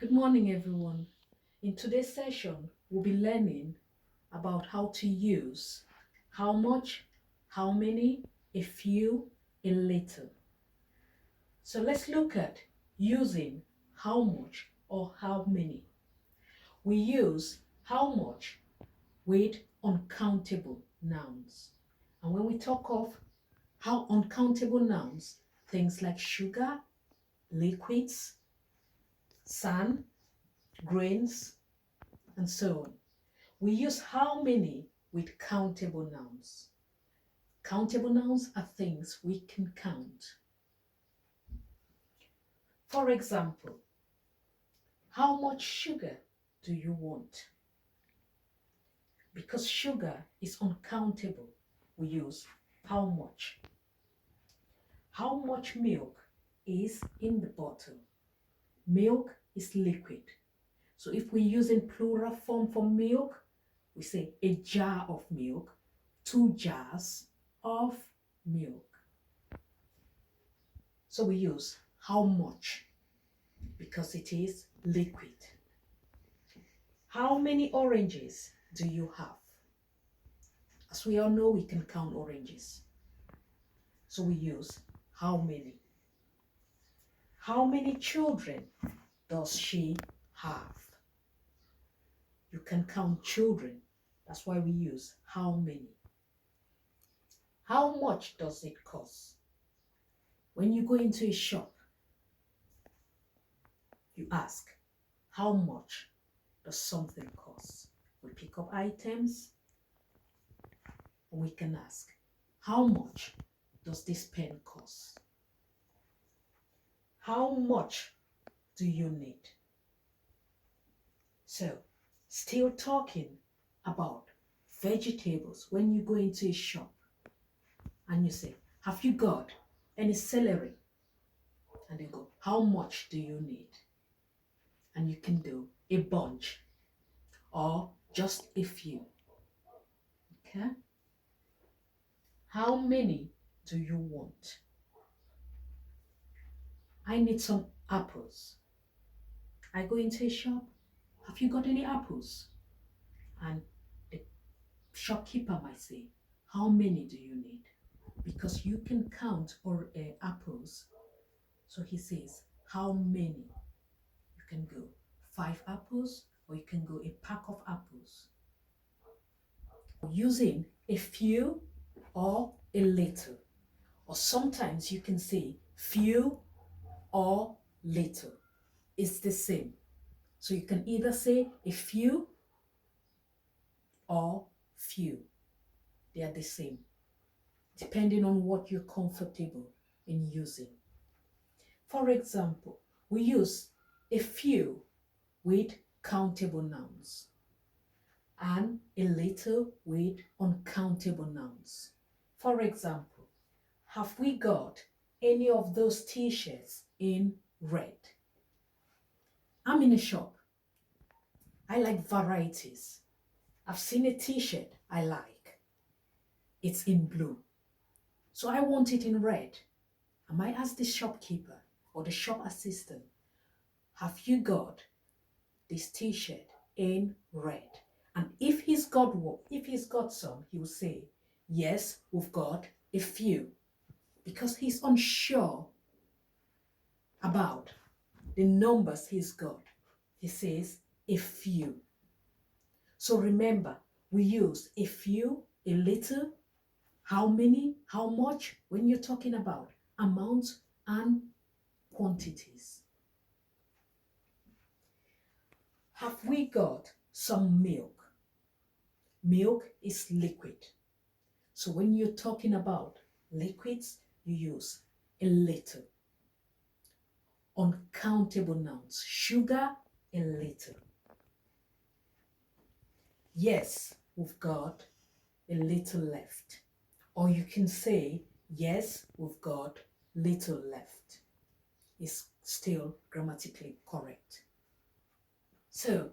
Good morning, everyone. In today's session, we'll be learning about how to use how much, how many, a few, a little. So let's look at using how much or how many. We use how much with uncountable nouns. And when we talk of how uncountable nouns, things like sugar, liquids, sand, grains, and so on. We use how many with countable nouns. Countable nouns are things we can count. For example, how much sugar do you want? Because sugar is uncountable, we use how much. How much milk is in the bottle? Milk is liquid. So if we're using plural form for milk, we say a jar of milk, 2 jars of milk. So we use how much because it is liquid. How many oranges do you have? As we all know, we can count oranges. So we use how many. How many children does she have? You can count children. That's why we use how many. How much does it cost? When you go into a shop, you ask, how much does something cost? We pick up items and we can ask, how much does this pen cost? How much do you need? So, still talking about vegetables. When you go into a shop and you say, have you got any celery? And they go, how much do you need? And you can do a bunch or just a few. Okay? How many do you want? I need some apples. I go into a shop. Have you got any apples? And the shopkeeper might say, how many do you need? Because you can count apples. So he says, how many? You can go 5 apples or you can go a pack of apples. Using a few or a little. Or sometimes you can say few or little. It's the same. So you can either say a few or few. They are the same, depending on what you're comfortable in using. For example, we use a few with countable nouns and a little with uncountable nouns. For example, have we got any of those t-shirts in red? I'm in a shop. I like varieties. I've seen a t-shirt I like. It's in blue. So I want it in red. I might ask the shopkeeper or the shop assistant, have you got this t-shirt in red? And if he's got some, he will say, yes, we've got a few. Because he's unsure about the numbers he's got. He says a few. So remember, we use a few, a little, how many, how much, when you're talking about amounts and quantities. Have we got some milk? Milk is liquid. So when you're talking about liquids, you use a little. Uncountable nouns. Sugar, a little. Yes, we've got a little left. Or you can say, yes, we've got little left. It's still grammatically correct. So,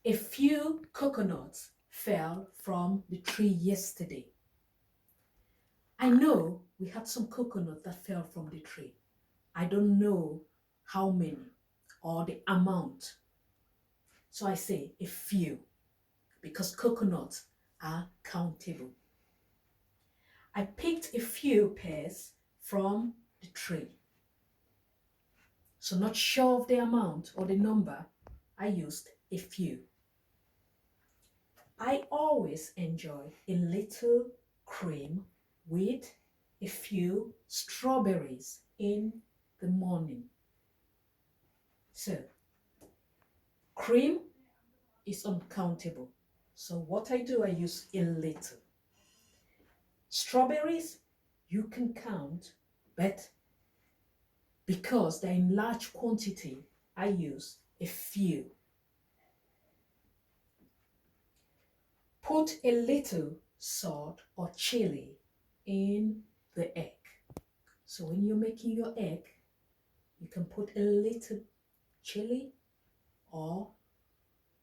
a few coconuts fell from the tree yesterday. I know we had some coconuts that fell from the tree. I don't know how many. or the amount. So I say a few because coconuts are countable. I picked a few pears from the tree. So not sure of the amount or the number, I used a few. I always enjoy a little cream with a few strawberries in the morning. So cream is uncountable. So what I do, I use a little. Strawberries, you can count, but because they're in large quantity, I use a few. Put a little salt or chili in the egg. So when you're making your egg, you can put a little chili or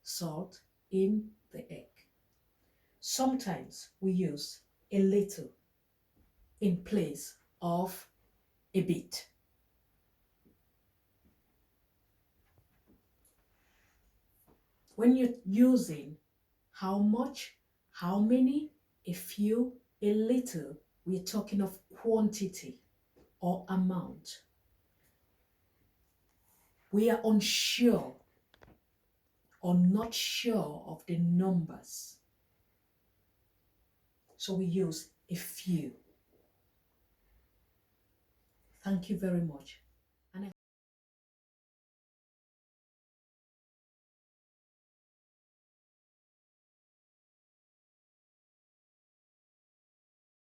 salt in the egg. Sometimes we use a little in place of a bit. When you're using how much, how many, a few, a little, we're talking of quantity or amount. We are unsure or not sure of the numbers. So we use a few. Thank you very much.